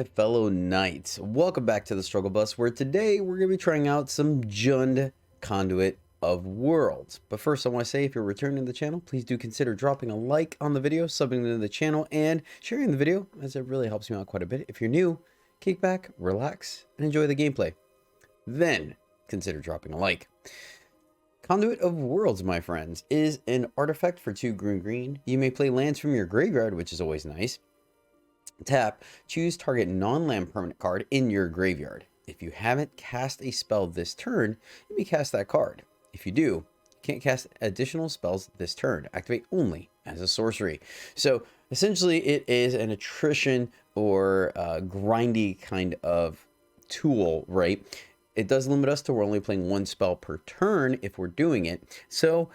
my fellow knights. Welcome back to the Struggle Bus, where today we're going to be trying out some Jund Conduit of Worlds. But first, I want to say, if you're returning to the channel, please do consider dropping a like on the video, subbing to the channel, and sharing the video, as it really helps me out quite a bit. If you're new, kick back, relax, and enjoy the gameplay. Then, consider dropping a like. Conduit of Worlds, my friends, is an artifact for 2 green. You may play lands from your graveyard, which is always nice. Tap, choose target non-land permanent card in your graveyard. If you haven't cast a spell this turn, you may cast that card. If you do, you can't cast additional spells this turn. Activate only as a sorcery. So essentially it is an attrition or grindy kind of tool, right? It does limit us to we're only playing 1 spell per turn if we're doing it. So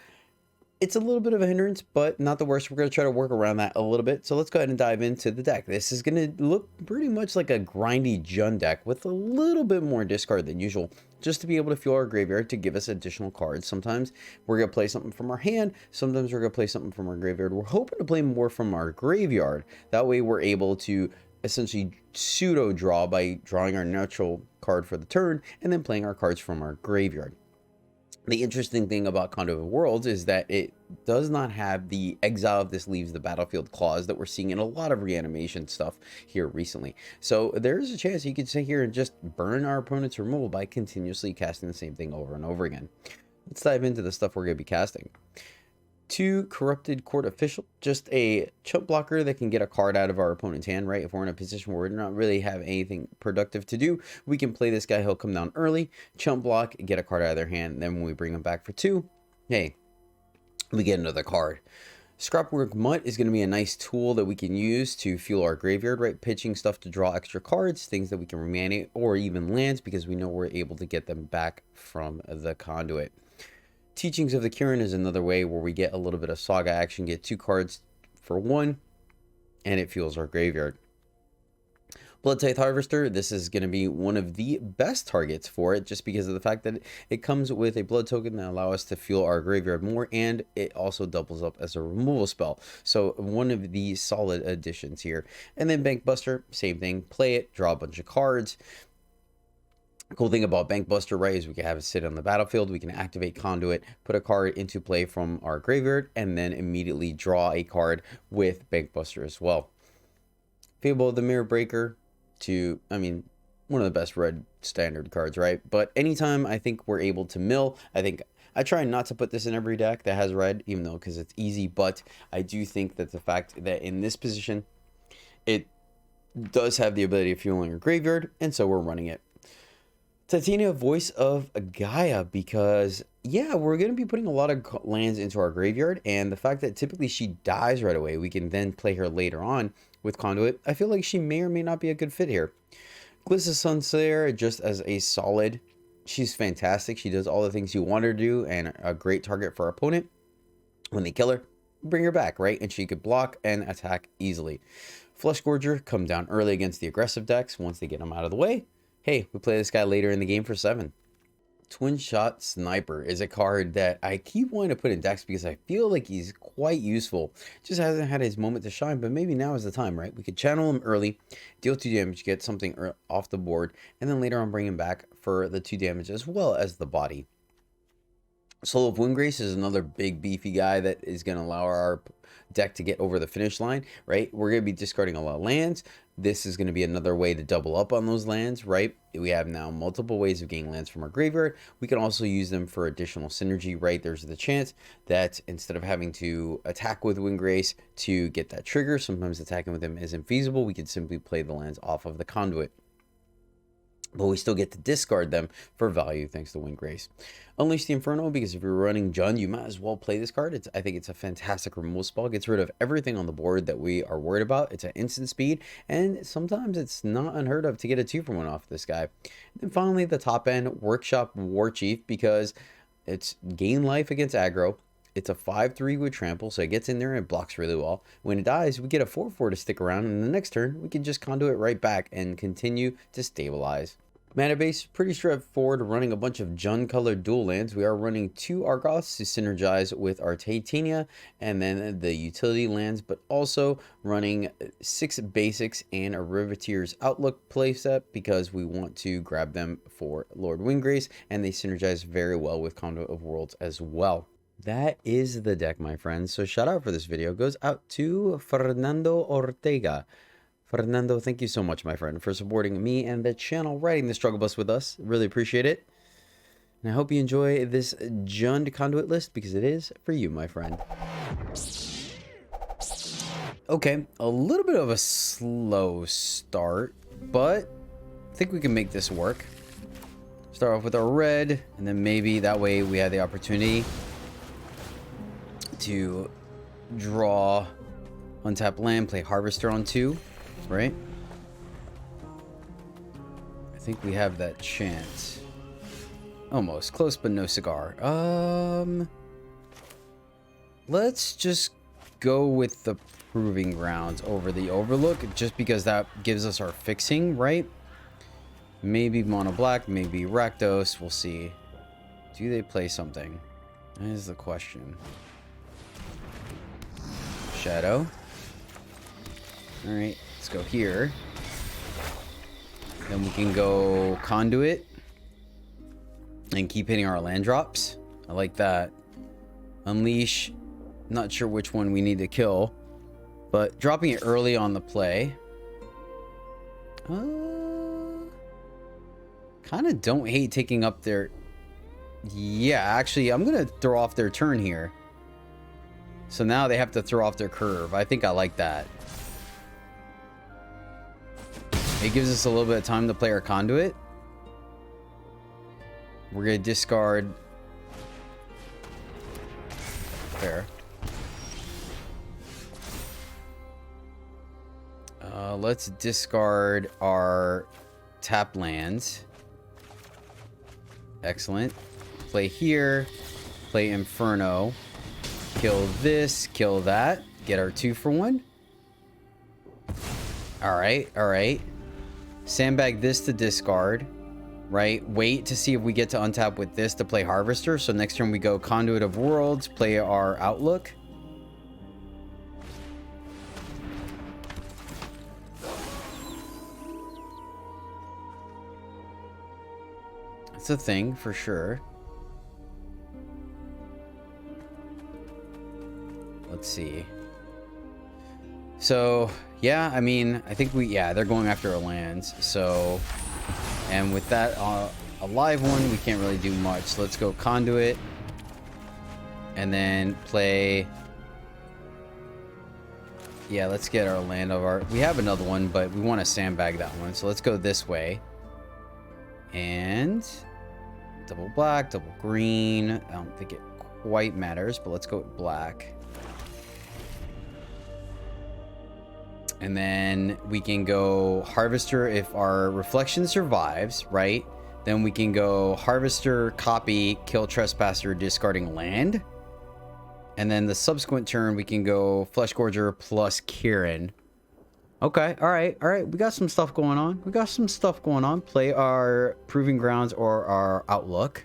it's a little bit of a hindrance, but not the worst. We're going to try to work around that a little bit. So let's go ahead and dive into the deck. This is going to look pretty much like a grindy Jund deck with a little bit more discard than usual, just to be able to fuel our graveyard to give us additional cards. Sometimes we're going to play something from our hand. Sometimes we're going to play something from our graveyard. We're hoping to play more from our graveyard. That way we're able to essentially pseudo draw by drawing our natural card for the turn and then playing our cards from our graveyard. The interesting thing about Conduit of Worlds is that it does not have the exile if this leaves the battlefield clause that we're seeing in a lot of reanimation stuff here recently. So there's a chance you could sit here and just burn our opponent's removal by continuously casting the same thing over and over again. Let's dive into the stuff we're going to be casting. 2 Corrupted Court Official, just a chump blocker that can get a card out of our opponent's hand, right? If we're in a position where we're not really have anything productive to do, we can play this guy. He'll come down early, chump block, get a card out of their hand. Then when we bring him back for 2, hey, we get another card. Scrapwork Mutt is going to be a nice tool that we can use to fuel our graveyard, right? Pitching stuff to draw extra cards, things that we can reanimate, or even lands, because we know we're able to get them back from the Conduit. Teachings of the Kirin is another way where we get a little bit of saga action, get 2 cards for 1, and it fuels our graveyard. Blood Tithe Harvester, this is going to be one of the best targets for it, just because of the fact that it comes with a blood token that allows us to fuel our graveyard more, and it also doubles up as a removal spell. So one of the solid additions here. And then Bank Buster, same thing, play it, draw a bunch of cards. Cool thing about Bank Buster, right, is we can have it sit on the battlefield. We can activate Conduit, put a card into play from our graveyard, and then immediately draw a card with Bank Buster as well. Fable of the Mirror Breaker, one of the best red standard cards, right? But anytime I think we're able to mill, I try not to put this in every deck that has red, even though because it's easy, but I do think that the fact that in this position, it does have the ability of fueling your graveyard, and so we're running it. Titania, Voice of Gaia, because yeah, we're going to be putting a lot of lands into our graveyard, and the fact that typically she dies right away, we can then play her later on with Conduit. I feel like she may or may not be a good fit here. Glissa Sunslayer, just as a solid, she's fantastic. She does all the things you want her to do, and a great target for our opponent. When they kill her, bring her back, right? And she could block and attack easily. Flesh Gorger, come down early against the aggressive decks once they get them out of the way. Hey, we play this guy later in the game for 7. Twin Shot Sniper is a card that I keep wanting to put in decks because I feel like he's quite useful. Just hasn't had his moment to shine, but maybe now is the time, right? We could channel him early, deal 2 damage, get something off the board, and then later on bring him back for the 2 damage as well as the body. Soul of Windgrace is another big beefy guy that is going to allow our deck to get over the finish line, right? We're going to be discarding a lot of lands. This is going to be another way to double up on those lands, right? We have now multiple ways of getting lands from our graveyard. We can also use them for additional synergy, right? There's the chance that instead of having to attack with Windgrace to get that trigger, sometimes attacking with him isn't feasible. We could simply play the lands off of the Conduit, but we still get to discard them for value thanks to Windgrace. Unleash the Inferno, because if you're running Jund, you might as well play this card. I think it's a fantastic removal spell. It gets rid of everything on the board that we are worried about. It's an instant speed, and sometimes it's not unheard of to get a 2-for-1 off this guy. And then finally, the top end, Workshop War Chief, because it's gain life against aggro. It's a 5/3 with trample, so it gets in there and it blocks really well. When it dies, we get a 4/4 to stick around, and the next turn, we can just Conduit right back and continue to stabilize. Mana base, pretty straightforward, running a bunch of Jund-colored dual lands. We are running 2 Argoths to synergize with our Titania, and then the utility lands, but also running 6 basics and a Riveteer's Outlook playset because we want to grab them for Lord Windgrace, and they synergize very well with Conduit of Worlds as well. That is the deck, my friends. So shout out for this video goes out to Fernando Ortega. Fernando, thank you so much, my friend, for supporting me and the channel, riding the struggle bus with us. Really appreciate it. And I hope you enjoy this Jund Conduit list because it is for you, my friend. Okay, a little bit of a slow start, but I think we can make this work. Start off with our red, and then maybe that way we have the opportunity to draw untap land, play Harvester on 2. Right? I think we have that chance. Almost. Close, but no cigar. Let's just go with the Proving Grounds over the Overlook, just because that gives us our fixing, right? Maybe Mono Black, maybe Rakdos. We'll see. Do they play something? That is the question. Shadow. Alright. Let's go here. Then we can go Conduit and keep hitting our land drops. I like that. Unleash. Not sure which one we need to kill, but dropping it early on the play. Kind of don't hate taking up their... Yeah, actually, I'm going to throw off their turn here. So now they have to throw off their curve. I think I like that. It gives us a little bit of time to play our Conduit. We're going to discard... Fair. Let's discard our tap lands. Excellent. Play here. Play Inferno. Kill this. Kill that. Get our 2 for 1. Alright, alright. Sandbag this to discard, right? Wait to see if we get to untap with this to play Harvester. So next turn we go Conduit of Worlds, play our Outlook. That's a thing for sure. Let's see. So, yeah, I mean, I think yeah, they're going after our lands. So, and with that, a live one, we can't really do much. So let's go Conduit. And then play... Yeah, let's get our land of our... We have another one, but we want to sandbag that one. So let's go this way. And... Double black, double green. I don't think it quite matters, but let's go with black. And then we can go Harvester if our Reflection survives, right? Then we can go Harvester, copy, kill Trespasser, discarding land. And then the subsequent turn, we can go Flesh Gorger plus Kieran. Okay, all right. We got some stuff going on. Play our Proving Grounds or our Outlook.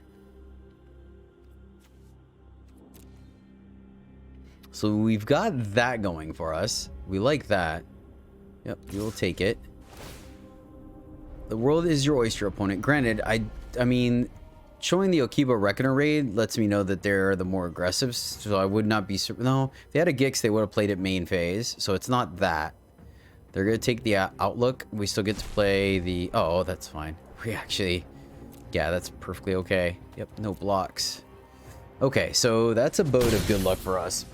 So we've got that going for us. We like that. Yep, we will take it. The world is your oyster, opponent. Granted, I mean, showing the Okiba Reckoner raid lets me know that they're the more aggressive, so I would not be... No, if they had a Gix, they would have played it main phase, so it's not that. They're going to take the Outlook. We still get to play the... Oh, that's fine. We actually... Yeah, that's perfectly okay. Yep, no blocks. Okay, so that's a boat of good luck for us.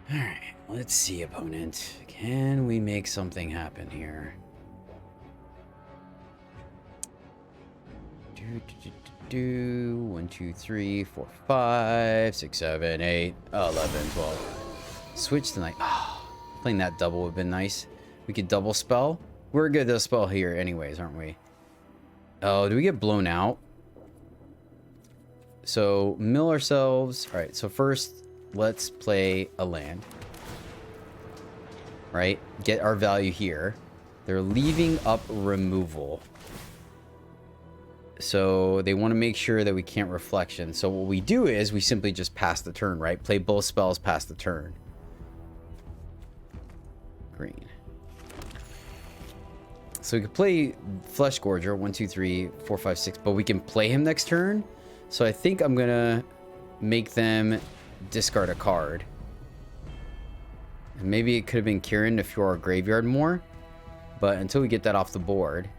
Alright, let's see, opponent. Can we make something happen here? 1, 2, 3, 4, 5, 6, 7, 8, 11, 12. Switch tonight. Oh, playing that double would have been nice. We could double spell. We're good to spell here anyways, aren't we? Oh, do we get blown out? So, mill ourselves. Alright, so first, let's play a land. Right? Get our value here. They're leaving up removal. So they want to make sure that we can't reflection. So what we do is we simply just pass the turn, right? Play both spells, pass the turn. Green. So we could play Flesh Gorger, 1, 2, 3, 4, 5, 6, but we can play him next turn. So I think I'm gonna make them discard a card. And maybe it could have been Kieran to fuel our graveyard more, but until we get that off the board.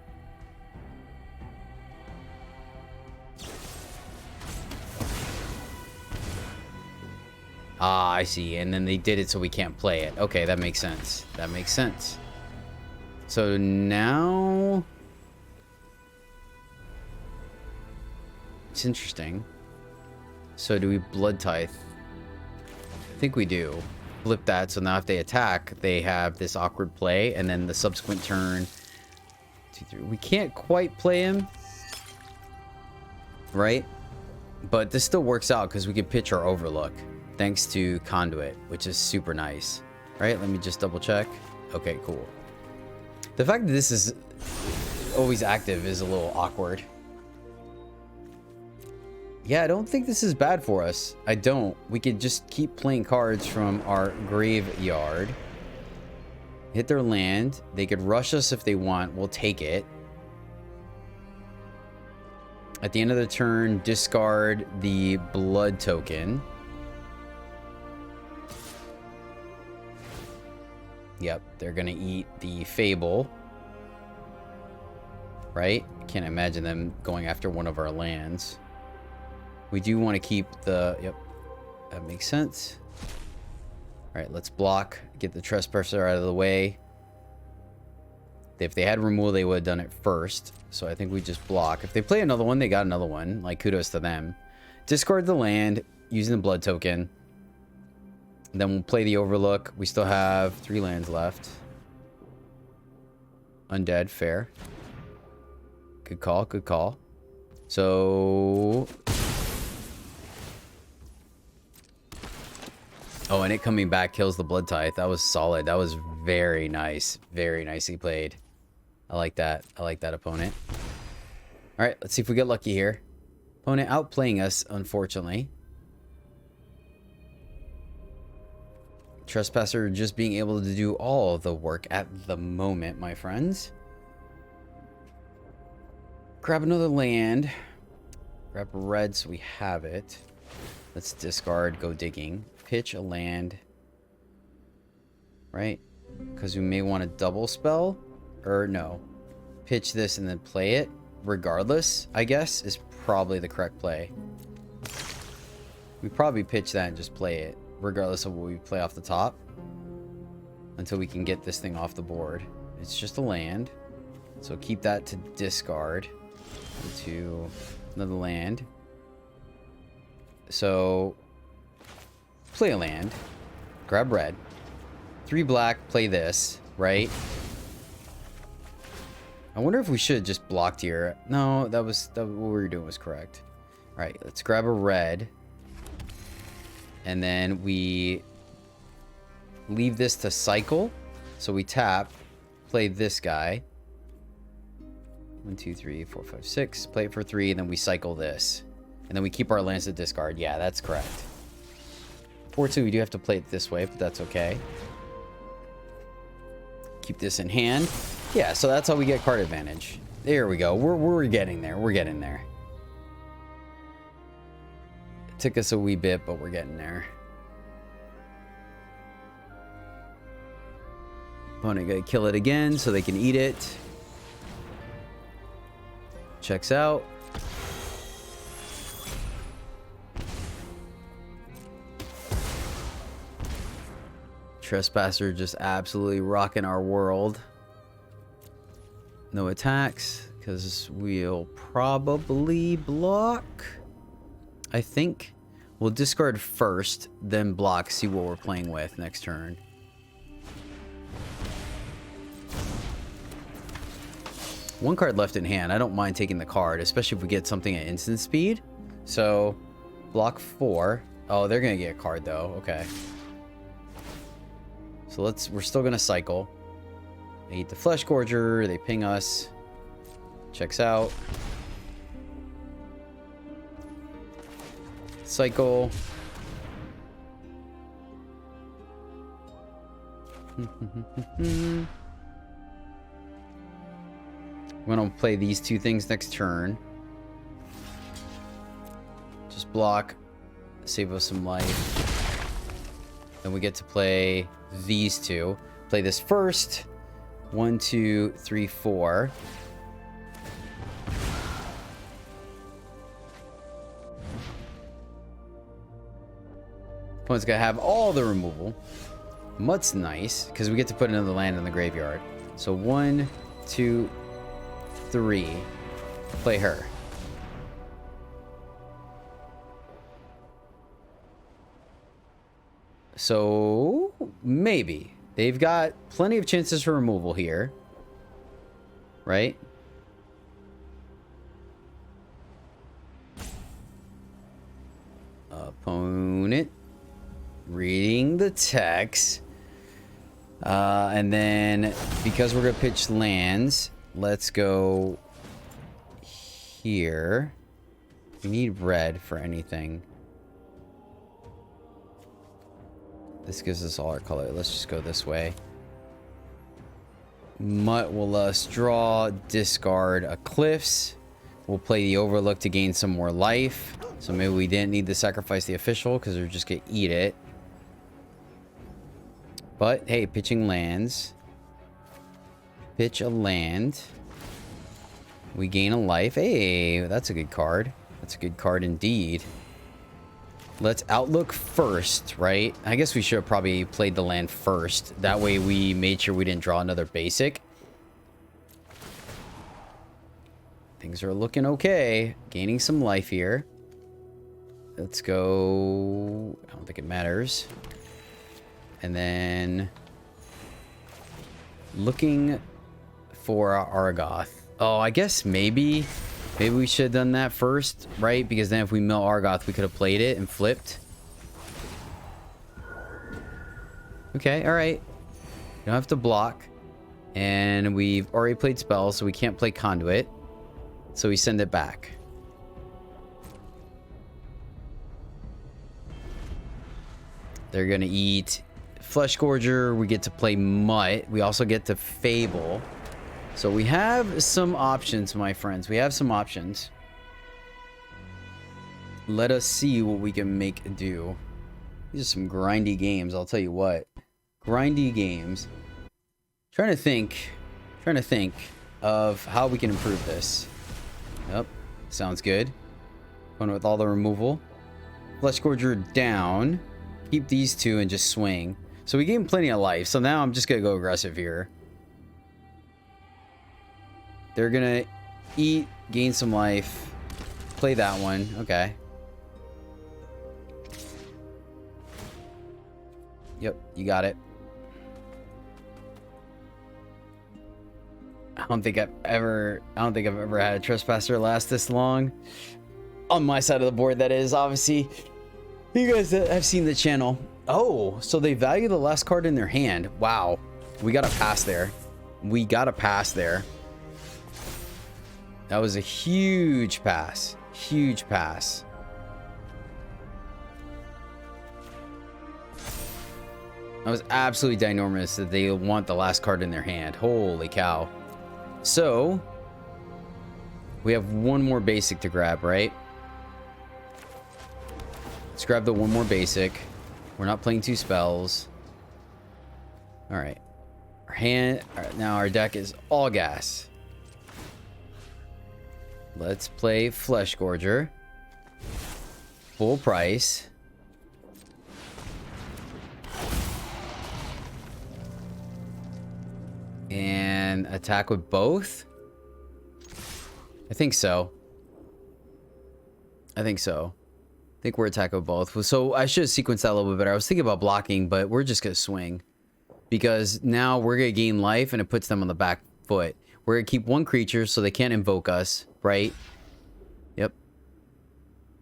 Ah, I see. And then they did it so we can't play it. Okay, that makes sense. That makes sense. So now... It's interesting. So do we Blood Tithe? I think we do. Flip that, so now if they attack, they have this awkward play, and then the subsequent turn... 2, 3. We can't quite play him. Right? But this still works out, because we can pitch our Overlook. Thanks to Conduit, which is super nice. Right? Let me just double check. Okay, cool. The fact that this is always active is a little awkward. Yeah, I don't think this is bad for us. I don't. We could just keep playing cards from our graveyard. Hit their land. They could rush us if they want. We'll take it. At the end of the turn, discard the blood token. Yep, they're gonna eat the Fable. Right? Can't imagine them going after one of our lands. We do want to keep the... Yep, that makes sense. Alright, let's block. Get the Trespasser out of the way. If they had removal, they would have done it first. So I think we just block. If they play another one, they got another one. Like, kudos to them. Discard the land using the blood token. Then we'll play the Overlook. We still have 3 lands left. Undead, fair. Good call, good call. So... Oh, and it coming back kills the Blood Tithe. That was solid. That was very nice. Very nicely played. I like that. I like that, opponent. Alright, let's see if we get lucky here. Opponent outplaying us, unfortunately. Trespasser just being able to do all of the work at the moment, my friends. Grab another land. Grab a red so we have it. Let's discard, go digging. Pitch a land. Right? Because we may want to double spell. Or no. Pitch this and then play it. Regardless, I guess, is probably the correct play. We probably pitch that and just play it. Regardless of what we play off the top. Until we can get this thing off the board. It's just a land. So keep that to discard. To another land. So play a land. Grab red. 3 black, play this, right? I wonder if we should have just blocked here. No, that what we were doing was correct. Alright, let's grab a red. And then we leave this to cycle. So we tap, play this guy. 1, 2, 3, 4, 5, 6. Play it for 3, and then we cycle this. And then we keep our lands to discard. Yeah, that's correct. Fortunately, we do have to play it this way, but that's okay. Keep this in hand. Yeah, so that's how we get card advantage. There we go. We're getting there. We're getting there. It took us a wee bit, but we're getting there. Opponent gonna kill it again so they can eat it. Checks out. Trespasser just absolutely rocking our world. No attacks, because we'll probably block. I think we'll discard first, then block, see what we're playing with next turn. One card left in hand. I don't mind taking the card, especially if we get something at instant speed. So, block 4. Oh, they're going to get a card, though. Okay. So we're still going to cycle. They eat the Flesh Gorger. They ping us. Checks out. Cycle. I'm gonna play these two things next turn. Just block, save us some life. Then we get to play these two. Play this first. 1, 2, 3, 4. Opponent's gonna have all the removal. Mutt's nice, because we get to put another land in the graveyard. So 1, 2, 3. Play her. So, maybe. They've got plenty of chances for removal here. Right? Opponent. Reading the text. And then, because we're going to pitch lands, let's go here. We need red for anything. This gives us all our color. Let's just go this way. Mutt will let us draw, discard a Cliffs. We'll play the Overlook to gain some more life. So maybe we didn't need to sacrifice the official because we're just going to eat it. But, hey, pitching lands. Pitch a land. We gain a life. Hey, that's a good card. That's a good card indeed. Let's Outlook first, right? I guess we should have probably played the land first. That way we made sure we didn't draw another basic. Things are looking okay. Gaining some life here. Let's go... I don't think it matters. And then... looking for Argoth. Oh, I guess maybe we should have done that first, right? Because then if we mill Argoth, we could have played it and flipped. Okay, alright. You don't have to block. And we've already played spells, so we can't play Conduit. So we send it back. They're gonna eat Flesh Gorger. We get to play Mutt. We also get to Fable. So we have some options, my friends. We have some options. Let us see what we can make do. These are some grindy games, I'll tell you what. Grindy games. Trying to think of how we can improve this. Yep, sounds good. Going with all the removal. Flesh Gorger down. Keep these two and just swing. So we gain plenty of life. So now I'm just going to go aggressive here. They're going to eat, gain some life. Play that one. Okay. Yep, you got it. I don't think I've ever had a Trespasser last this long. On my side of the board, that is, obviously. You guys that have seen the channel. Oh, so they value the last card in their hand. Wow. We got to pass there. We got to pass there. That was a huge pass. Huge pass. That was absolutely ginormous that they want the last card in their hand. Holy cow. So, we have one more basic to grab, right? Let's grab the one more basic. We're not playing two spells. Alright. Now our deck is all gas. Let's play Flesh Gorger. Full price. And attack with both? I think so. I think we're attacking with both. So I should have sequenced that a little bit better. I was thinking about blocking, but we're just going to swing. Because now we're going to gain life and it puts them on the back foot. We're going to keep one creature so they can't invoke us, right? Yep.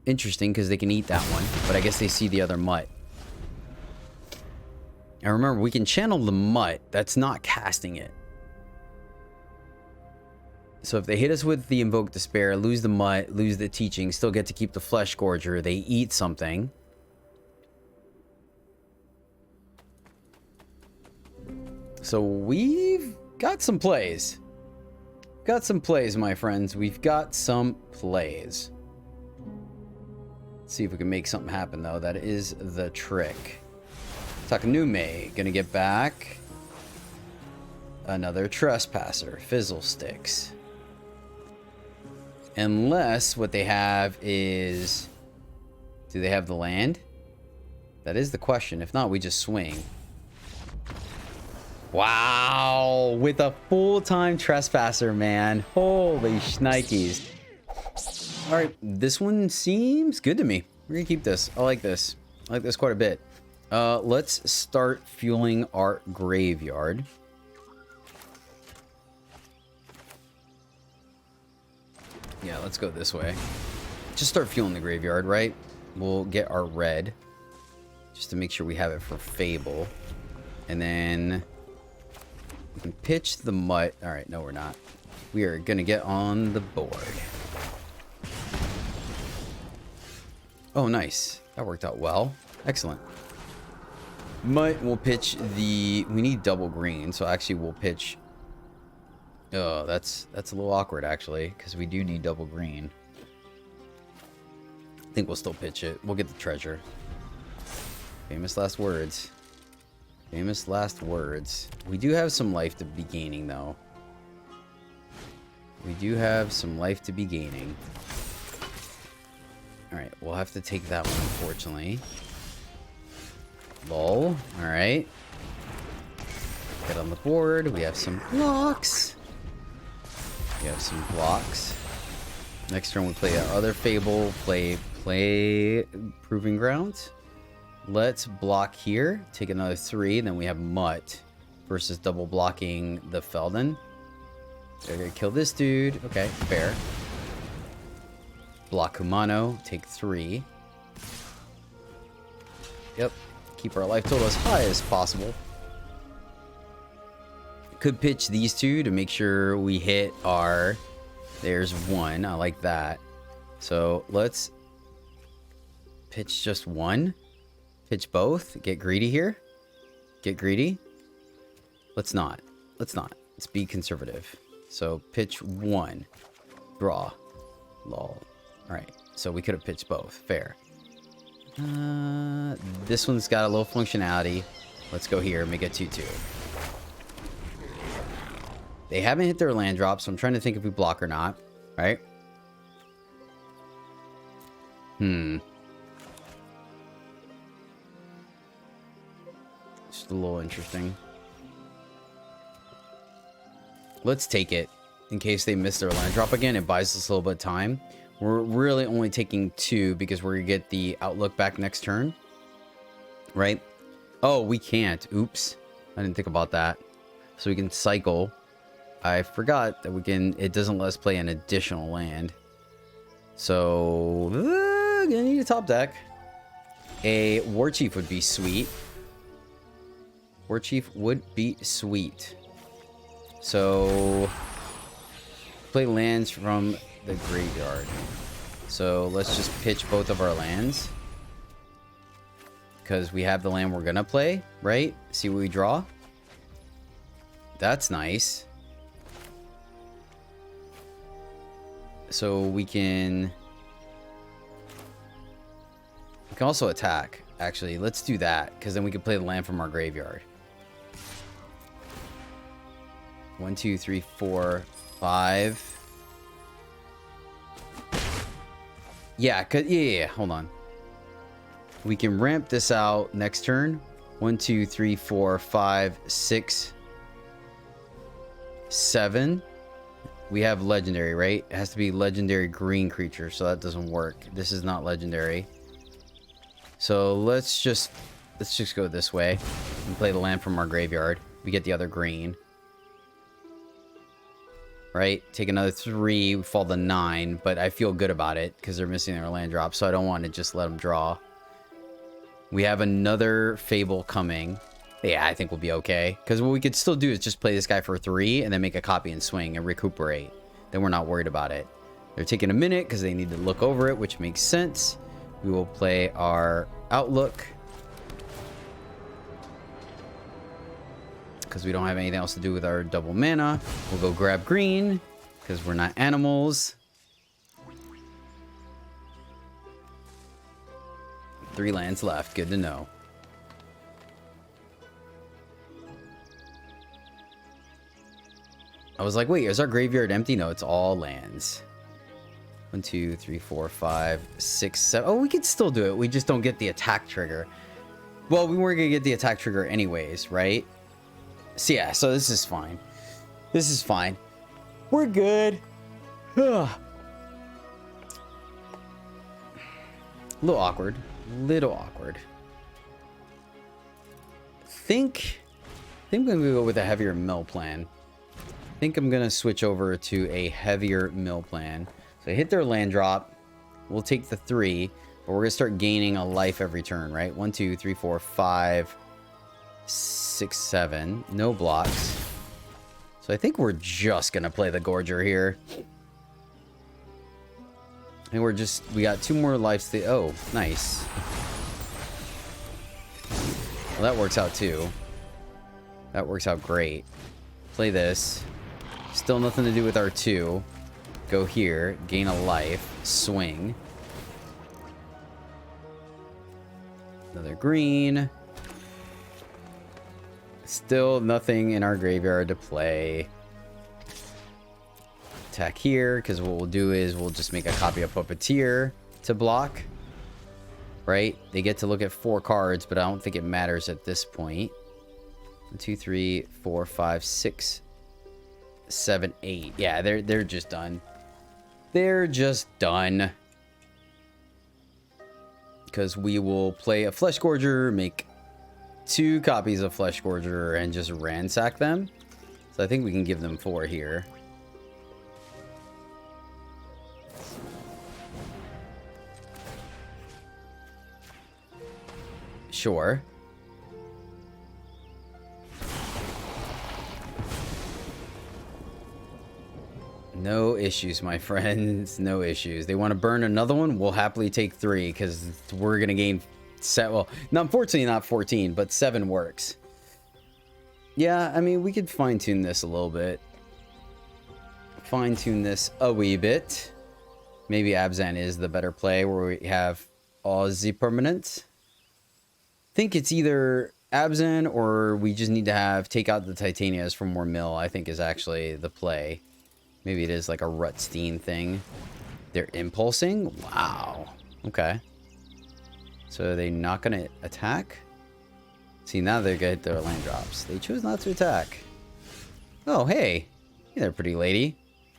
Interesting, because they can eat that one. But I guess they see the other Mutt. And remember, we can channel the Mutt. That's not casting it. So if they hit us with the Invoke Despair, lose the Mutt, lose the Teaching, still get to keep the Flesh Gorger, they eat something. So we've got some plays. Got some plays, my friends. We've got some plays. Let's see if we can make something happen, though. That is the trick. Takanume, gonna get back another Trespasser. Fizzle Sticks. Unless what they have is... Do they have the land? That is the question. If not, we just swing. Wow! With a full-time Trespasser, man. Holy shnikes. Alright, this one seems good to me. We're gonna keep this. I like this. I like this quite a bit. Let's start fueling our graveyard. Yeah, let's go this way. Just start fueling the graveyard, right? We'll get our red. Just to make sure we have it for Fable. And then... we can pitch the Mutt. Alright, no we're not. We are gonna get on the board. Oh, nice. That worked out well. Excellent. Mutt will pitch the... we need double green, so actually we'll pitch... oh, that's a little awkward, actually, because we do need double green. I think we'll still pitch it. We'll get the treasure. Famous last words. Famous last words. We do have some life to be gaining, though. We do have some life to be gaining. Alright, we'll have to take that one, unfortunately. Lol. Alright. Get on the board. We have some blocks. We have some blocks. Next turn we play our other Fable. Play Proving Grounds. Let's block here. Take another 3. Then we have Mutt versus double blocking the Felden. They're gonna kill this dude. Okay, fair. Block Kumano. Take 3. Yep. Keep our life total as high as possible. Could pitch these two to make sure we hit our... there's 1. I like that. So let's pitch just 1. Pitch both. Get greedy here. Get greedy. Let's not. Let's not. Let's be conservative. So pitch 1. Draw. Lol. Alright. So we could have pitched both. Fair. This one's got a little functionality. Let's go here and make it 2-2. They haven't hit their land drop, so I'm trying to think if we block or not. Right? Just a little interesting. Let's take it. In case they miss their land drop again, it buys us a little bit of time. We're really only taking 2 because we're going to get the outlook back next turn. Right? Oh, we can't. Oops. I didn't think about that. So we can cycle. I forgot that we can... it doesn't let us play an additional land. So... gonna need a top deck. A War Chief would be sweet. War Chief would be sweet. So... play lands from the graveyard. So let's just pitch both of our lands. Because we have the land we're gonna play, right? See what we draw? That's nice. So we can also attack. Actually, let's do that, because then we can play the land from our graveyard. 1, 2, 3, 4, 5. Yeah, hold on. We can ramp this out next turn. 1, 2, 3, 4, 5, 6, 7. We have legendary, right? It has to be legendary green creature, so that doesn't work. This is not legendary. So let's just go this way and play the land from our graveyard. We get the other green. Right? Take another 3, we fall to 9, but I feel good about it because they're missing their land drop, so I don't want to just let them draw. We have another Fable coming. Yeah, I think we'll be okay. Because what we could still do is just play this guy for 3 and then make a copy and swing and recuperate. then we're not worried about it. They're taking a minute because they need to look over it, which makes sense. We will play our Outlook because we don't have anything else to do with our double mana. We'll go grab green because we're not animals. 3 lands left. Good to know. I was like, wait, is our graveyard empty? No, it's all lands. 1, 2, 3, 4, 5, 6, 7. Oh, we could still do it. We just don't get the attack trigger. Well, we weren't going to get the attack trigger anyways, right? So yeah, so this is fine. This is fine. We're good. A little awkward. Little awkward. I think I'm going to go with a heavier mill plan. I think I'm going to switch over to a heavier mill plan. So hit their land drop. We'll take the 3, but we're going to start gaining a life every turn, right? 1, 2, 3, 4, 5, 6, 7. No blocks. So I think we're just going to play the Gorger here. And we got 2 more lives to... Oh, nice. Well, that works out too. That works out great. Play this. Still nothing to do with our 2. Go here. Gain a life. Swing. Another green. Still nothing in our graveyard to play. Attack here, because what we'll do is we'll just make a copy of Puppeteer to block. Right? They get to look at 4 cards, but I don't think it matters at this point. 1, 2, 3, 4, 5, 6, 7, 8. Yeah, they're just done. They're just done. Because we will play a Flesh Gorger, make 2 copies of Flesh Gorger, and just ransack them. So I think we can give them 4 here. Sure. No issues, my friends. No issues. They want to burn another one? We'll happily take 3 because we're going to gain well, unfortunately not 14, but 7 works. Yeah, I mean, we could fine-tune this a little bit. Fine-tune this a wee bit. Maybe Abzan is the better play where we have Aussie permanent. I think it's either Abzan or we just need to take out the Titanias for more mill, I think is actually the play. Maybe it is like a Rutstein thing. They're impulsing? Wow. Okay. So are they not going to attack? See, now they're going to hit their land drops. They chose not to attack. Oh, hey. Hey there, pretty lady.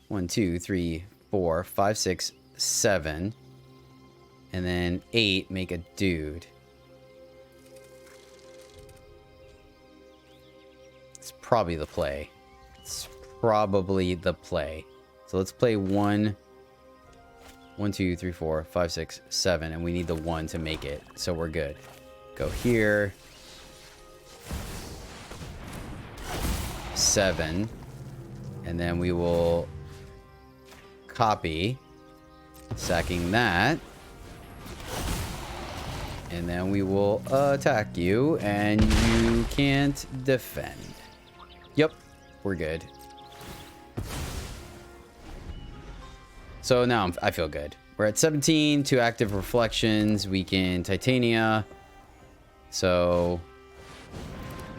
1, 2, 3, 4, 5, 6, 7. And then 8, make a dude. It's probably the play. It's probably the play. So let's play 1, 2, 3, 4, 5, 6, 7, and we need the 1 to make it. So we're good. Go here. 7. And then we will copy, sacking that. And then we will attack you, and you can't defend. Yep, we're good. So now I feel good. We're at 17, 2 active reflections. We can Titania. So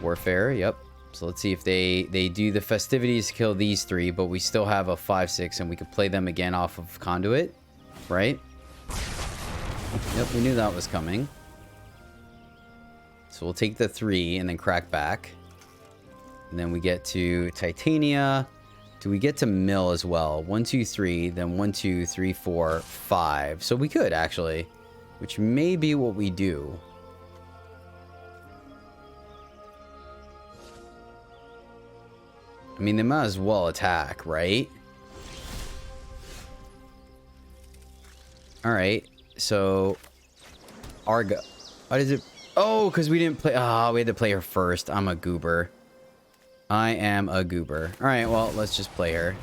Warfare, yep. So let's see if they do the festivities to kill these 3, but we still have a 5/6 and we could play them again off of Conduit, right? Yep, we knew that was coming. So we'll take the 3 and then crack back. And then we get to Titania. Do we get to mill as well? 1, 2, 3, then 1, 2, 3, 4, 5. So we could actually, which may be what we do. I mean, they might as well attack, right? All right, so Argo. What is it? Oh, because we didn't play. Ah, we had to play her first. I'm a goober. I am a goober. All right, well, let's just play her.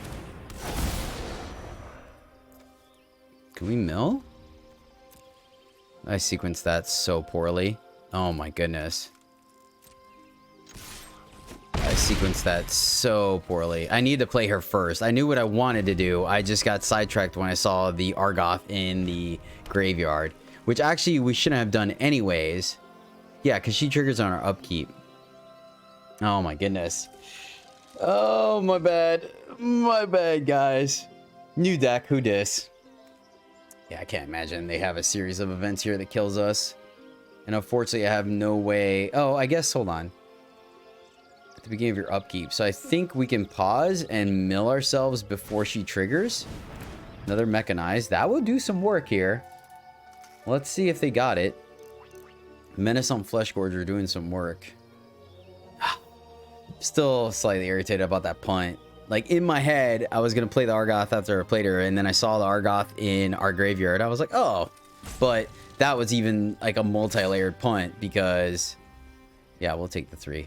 Can we mill? I sequenced that so poorly. Oh my goodness. I sequenced that so poorly. I need to play her first. I knew what I wanted to do. I just got sidetracked when I saw the Argoth in the graveyard, which actually we shouldn't have done anyways. Yeah, because she triggers on our upkeep. Oh my goodness. Oh, my bad. My bad, guys. New deck, who dis? Yeah, I can't imagine they have a series of events here that kills us. And unfortunately, I have no way... Oh, I guess, hold on. At the beginning of your upkeep. So I think we can pause and mill ourselves before she triggers. Another mechanized. That will do some work here. Let's see if they got it. Menace on Flesh Gorger doing some work. Still slightly irritated about that punt. Like, in my head, I was going to play the Argoth after I played her, and then I saw the Argoth in our graveyard. I was like, oh. But that was even, like, a multi-layered punt, because... Yeah, we'll take the 3.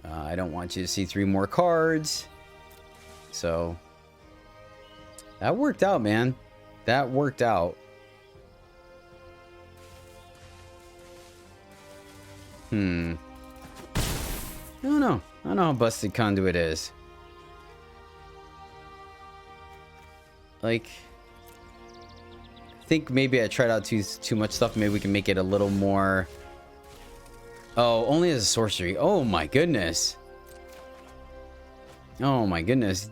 I don't want you to see 3 more cards. So... That worked out, man. That worked out. I don't know. I don't know how busted Conduit is. Like, I think maybe I tried out too much stuff. Maybe we can make it a little more... Oh, only as a sorcery. Oh my goodness. Oh my goodness.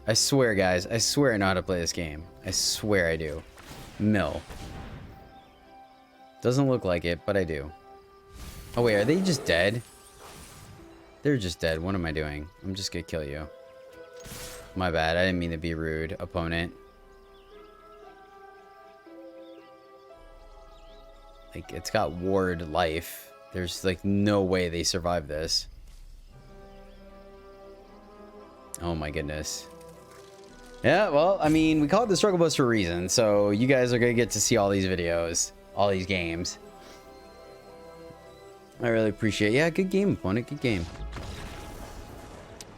I swear, guys. I swear I know how to play this game. I swear I do. Mill. Doesn't look like it, but I do. Oh wait, are they just dead? They're just dead. What am I doing? I'm just gonna kill you. My bad. I didn't mean to be rude, opponent. Like, it's got ward life. There's, like, no way they survive this. Oh my goodness. Yeah, well, I mean, we call it the Struggle Bus for a reason. So you guys are gonna get to see all these videos. All these games. I really appreciate it. Yeah, good game, opponent. Good game.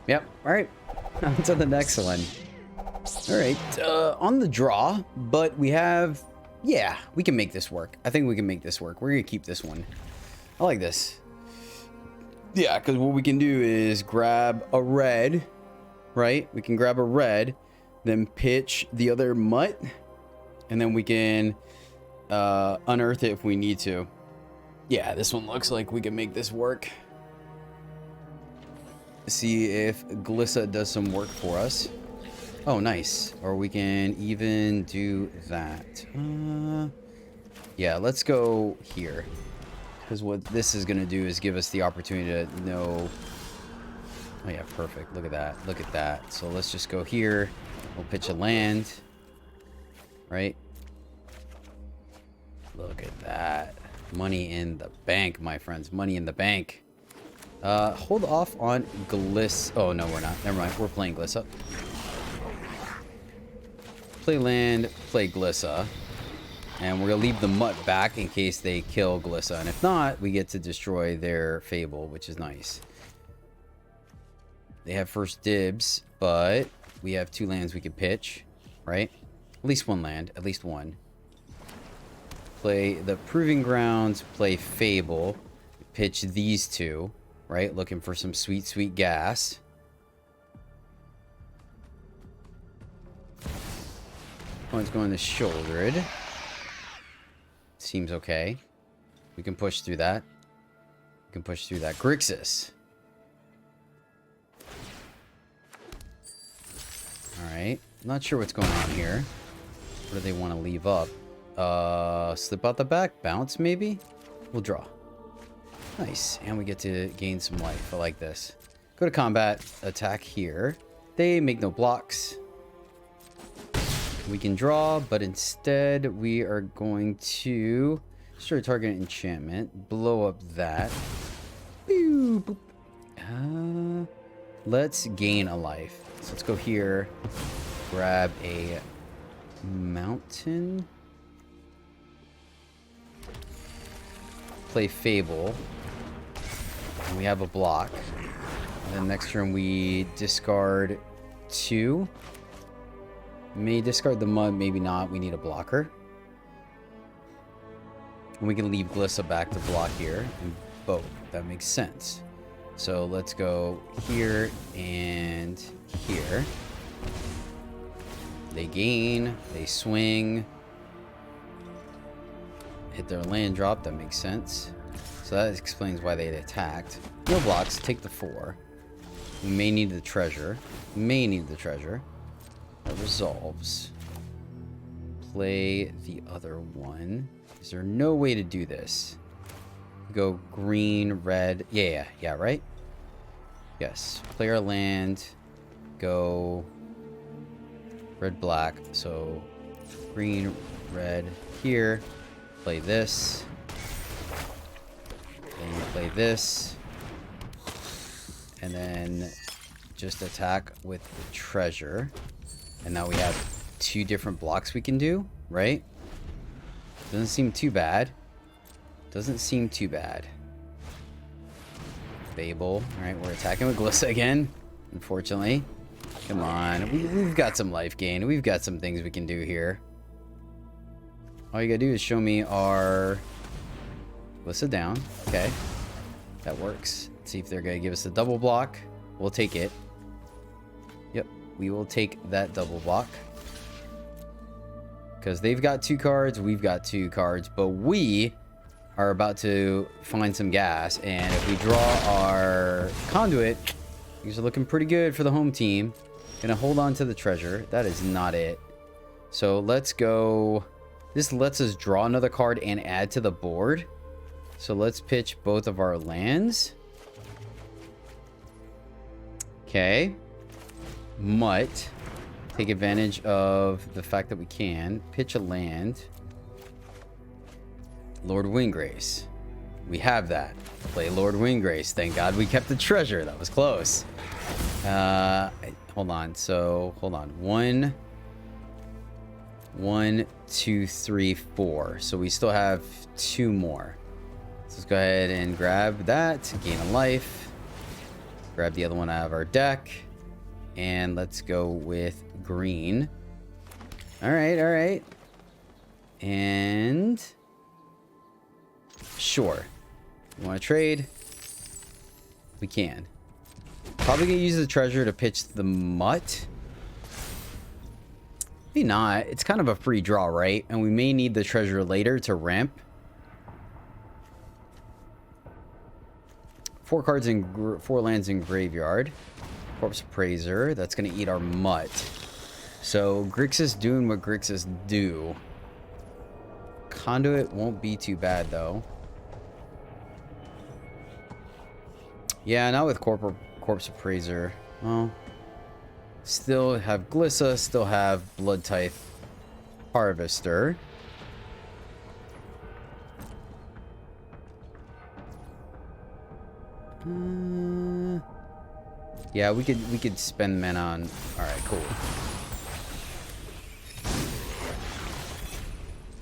Yep. All right. On to the next one. All right. On the draw, but we have... Yeah, we can make this work. I think we can make this work. We're going to keep this one. I like this. Yeah, because what we can do is grab a red, right? We can grab a red, then pitch the other mutt, and then we can unearth it if we need to. Yeah, this one looks like we can make this work. See if Glissa does some work for us. Oh, nice. Or we can even do that. Yeah, let's go here. Because what this is going to do is give us the opportunity to know... Oh, yeah, perfect. Look at that. Look at that. So let's just go here. We'll pitch a land. Right? Look at that. Money in the bank, my friends. Money in the bank. Hold off on Gliss. Oh, no, we're not. Never mind. We're playing Glissa. Play land, play Glissa. And we're going to leave the mutt back in case they kill Glissa. And if not, we get to destroy their Fable, which is nice. They have first dibs, but we have 2 lands we can pitch, right? At least 1 land. At least 1. Play the Proving Grounds, play Fable, pitch these 2, right? Looking for some sweet, sweet gas. One's going to Shouldered. Seems okay. We can push through that. We can push through that. Grixis. Alright. Not sure what's going on here. What do they want to leave up? Slip out the back, bounce maybe? We'll draw. Nice. And we get to gain some life. I like this. Go to combat, attack here. They make no blocks. We can draw, but instead we are going to destroy target enchantment, blow up that. Boop, boop. Let's gain a life. So let's go here, grab a mountain. Play Fable, and we have a block. And then next turn we discard 2. May discard the mud, maybe not. We need a blocker. And we can leave Glissa back to block here and boat. That makes sense. So let's go here and here. They gain, they swing, hit their land drop. That makes sense. So that explains why they attacked. No blocks, take the 4. We may need the treasure. May need the treasure. That resolves. Play the other one. Is there no way to do this? Go green, red. Yeah, right? Yes. Play our land. Go red, black. So green, red here. Play this. Then you play this. And then just attack with the treasure. And now we have 2 different blocks we can do, right? Doesn't seem too bad. Doesn't seem too bad. Babel. Alright, we're attacking with Glissa again. Unfortunately. Come on. We've got some life gain. We've got some things we can do here. All you gotta do is show me our Glissa down. Okay. That works. Let's see if they're gonna give us a double block. We'll take it. Yep. We will take that double block. Because they've got 2 cards, we've got 2 cards, but we are about to find some gas. And if we draw our Conduit, these are looking pretty good for the home team. Gonna hold on to the treasure. That is not it. So let's go. This lets us draw another card and add to the board. So let's pitch both of our lands. Okay. Mutt. Take advantage of the fact that we can pitch a land. Lord Windgrace. We have that. Play Lord Windgrace. Thank God we kept the treasure. That was close. Hold on. So, hold on. 1, 2, 3, 4. So we still have 2 more. So let's go ahead and grab that. Gain a life. Grab the other one out of our deck. And let's go with green. Alright. And sure. You want to trade? We can. Probably gonna use the treasure to pitch the mutt. Maybe not. It's kind of a free draw, right? And we may need the treasure later to ramp. 4 cards in 4 lands in graveyard. Corpse Appraiser. That's gonna eat our mutt. So Grixis doing what Grixis do. Conduit won't be too bad though. Yeah, not with Corpse Appraiser. Well, still have Glissa, still have Blood Tithe Harvester. Yeah, we could spend mana on. All right, cool.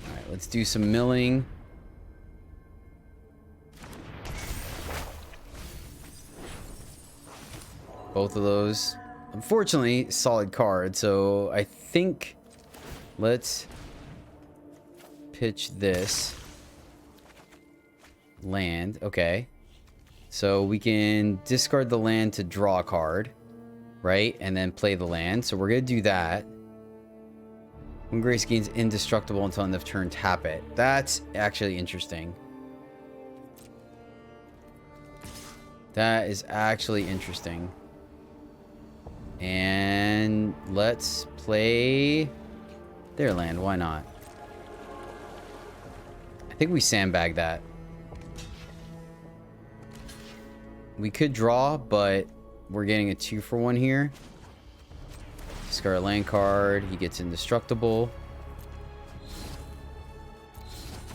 All right, let's do some milling. Both of those, unfortunately, solid card. So I think let's pitch this land. Okay. So we can discard the land to draw a card, right? And then play the land. So we're going to do that. When Grace gains indestructible until end of turn, tap it. That's actually interesting. That is actually interesting. And let's play their land. Why not? I think we sandbag that. We could draw, but we're getting a 2-for-1 here. Discard a land card. He gets indestructible.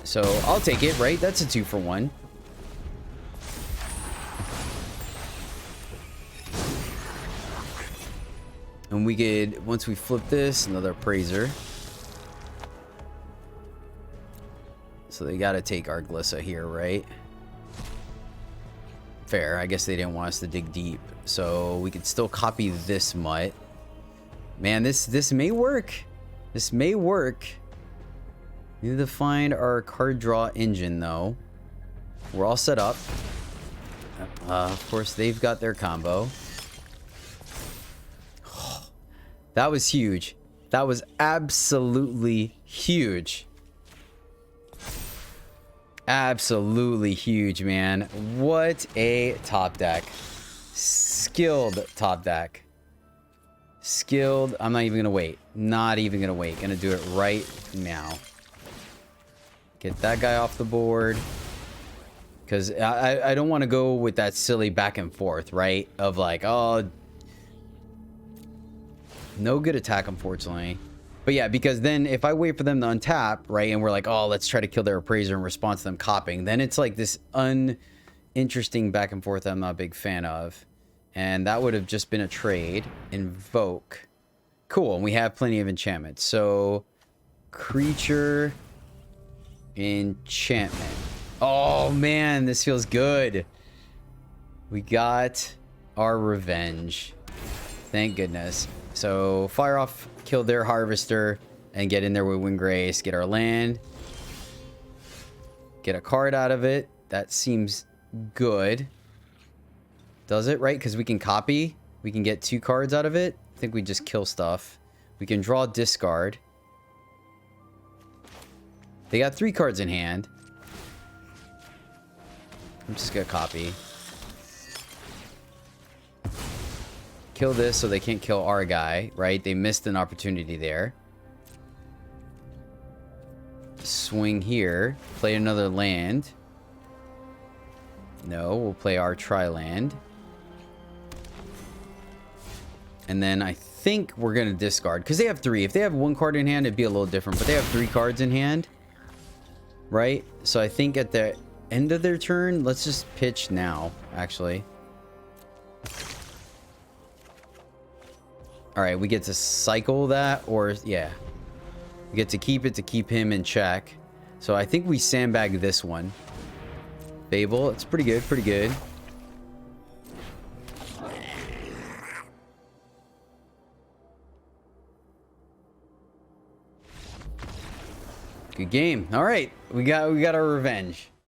So I'll take it, right? That's a 2-for-1. And we could, once we flip this, another Appraiser. So they got to take our Glissa here, right? Fair. I guess they didn't want us to dig deep. So we could still copy this mutt. Man, this may work. This may work. We need to find our card draw engine, though. We're all set up. Of course, they've got their combo. That was huge. That was absolutely huge. Absolutely huge, man. What a top deck. Skilled top deck. Skilled. I'm not even gonna wait. Not even gonna wait. Gonna do it right now. Get that guy off the board. Because I don't want to go with that silly back and forth, right? Of like, oh, no good attack, unfortunately. But yeah, because then if I wait for them to untap, right, and we're like, oh, let's try to kill their appraiser in response to them copying, then it's like this uninteresting back and forth I'm not a big fan of. And that would have just been a trade. Invoke. Cool, and we have plenty of enchantments. So, creature enchantment. Oh, man, this feels good. We got our revenge. Thank goodness. So, fire off, kill their harvester, and get in there with Windgrace. Get our land. Get a card out of it. That seems good. Does it, right? Because we can copy. We can get 2 cards out of it. I think we just kill stuff. We can draw discard. They got 3 cards in hand. I'm just gonna copy. Kill this so they can't kill our guy, right? They missed an opportunity there. Swing here. Play another land. No, we'll play our tri-land. And then I think we're gonna discard. Because they have 3. If they have 1 card in hand, it'd be a little different. But they have 3 cards in hand. Right? So I think at the end of their turn, let's just pitch now, actually. Alright, we get to cycle that, or, yeah. We get to keep him in check. So I think we sandbag this one. Fable, it's pretty good, pretty good. Good game. Alright, we got our revenge.